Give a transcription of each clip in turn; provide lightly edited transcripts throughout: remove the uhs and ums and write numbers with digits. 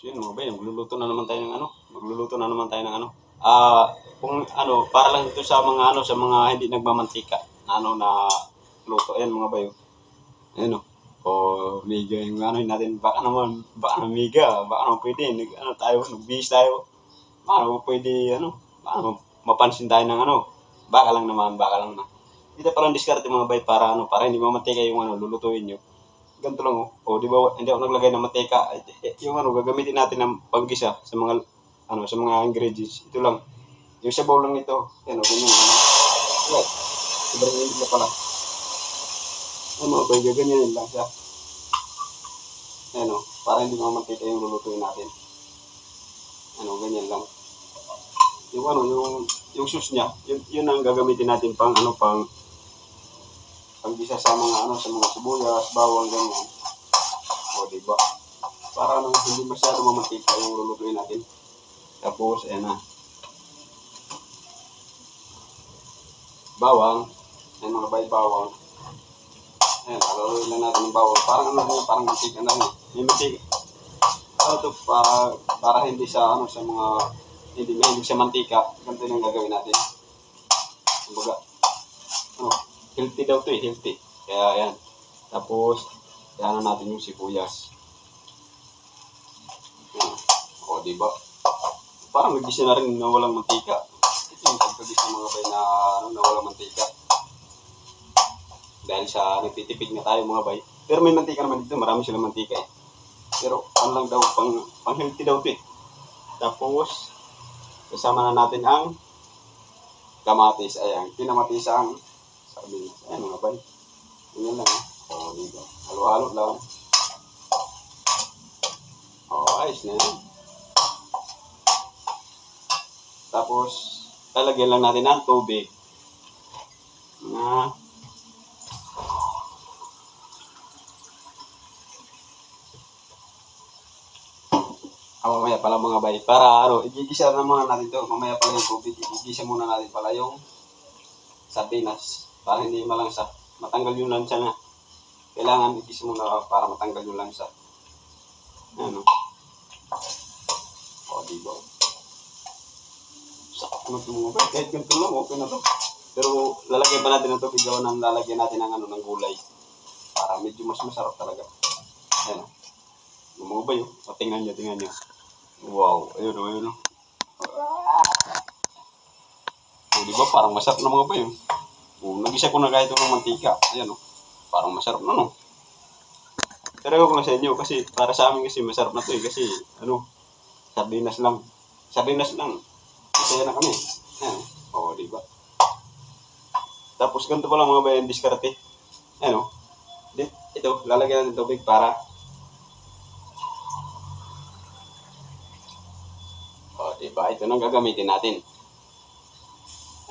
So yun mga bay, magluluto na naman tayo ng ano, magluluto na naman tayo ng ano. Kung ano, para lang ito sa mga ano, sa mga hindi nagmamantika na ano na luto. Ayan mga bay. Ayan o. Miga yung ano natin, baka naman miga, baka naman pwede, ano tayo, nagbihis tayo. Baka naman pwede, ano, baka naman mapansin tayo ng ano, baka lang na. Dito palang diskarte mga bay para ano, para hindi mamantika yung ano, lulutuin nyo. Ganito lang di ba, hindi ako naglagay ng mantika. Yung ano, gagamitin natin ng panggisa sa mga, ano, sa mga ingredients. Ito lang. Yung sabaw lang ito. Yan ganyan. Right. Sobrang init na pala. Mga bay, gaganyanin lang siya. Para hindi mamantika yung lulutuin natin. Ganyan lang. Yung ano, yung sauce niya, yun ang gagamitin natin pang ano, panggisa sa mga ano, sa mga sibuyas, bawang, ganyan. Diba? Para ano, hindi masyado mamantika yung lulutuin natin. Tapos, ayan na. Bawang. Ayan mga bay, bawang. Ayan, alaluin lang natin yung bawang. Parang ano na, parang mantika na rin. Yung mantika. Ito, para hindi sa ano, sa mga, hindi sa mantika. Ganito yung gagawin natin. Kumbaga, healthy daw to healthy. Kaya, ayan. Tapos, kaya natin yung sibuyas. Diba? Parang nagisa na rin na walang mantika. Ito yung pagkagisa mga bay na walang mantika. Dahil sa nagtitipid nga tayo mga bay. Pero may mantika naman dito, marami silang mantika eh. Pero ano lang daw, pang healthy daw ito eh. Tapos, kasama na natin ang kamatis. Ayan, pinamatis ang sardinas. Ayan mga bay. Ganyan lang eh. Diba? Halo-halo lang. Ayos na yan. Tapos, lalagyan lang natin ng tubig. Mamaya pala mga bay. Para ano, igigisa na muna natin ito. Mamaya pala yung tubig. Igigisa muna natin pala yung sardinas. Para hindi malangsa. Matanggal yung lansa na. Kailangan igigisa muna para matanggal yung lansa. Ayan diba? Ano ito mga bay? Kahit ganito lang, okay na to. Pero lalagyan pa natin ng tubig. Gawa ng lalagyan natin ng gulay. Para medyo mas masarap talaga. Ayan mga bay. Tingnan nyo. Wow, ayun. Diba parang masarap na mga bay. Nag-isa ko na kahit ng mantika. Ayan parang masarap na no. Pero ko lang sa inyo kasi para sa amin kasi masarap na to kasi sardinas lang. Masaya na kami. Ayan diba? Tapos ganito pa lang mga bay ang diskarte. Ito, lalagyan natin tubig para diba? Ito nang gagamitin natin.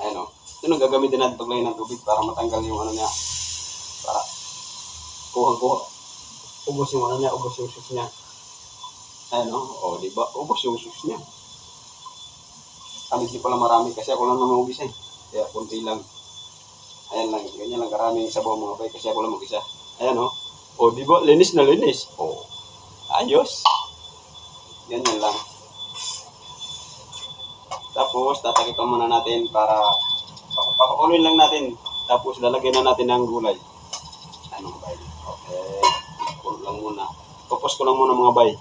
Ito nang gagamitin natin paglagay ng tubig para matanggal yung ano niya. Para kuha. Ubos yung ano niya, ubos yung sus niya. Diba? Ubos yung sus niya. Hindi pala marami kasi ako lang naman mag-isa eh. Kaya kunti lang. Ayan lang, ganyan lang karaming sabaw mga bay kasi ako lang mag-isa. Ayan diba? Linis na linis. Ayos. Ganyan lang. Tapos, tatakipan muna natin para papakuloy lang natin. Tapos, lalagyan na natin ng gulay. Bay? Okay. Kulo lang muna. Tapos ko lang muna mga bay.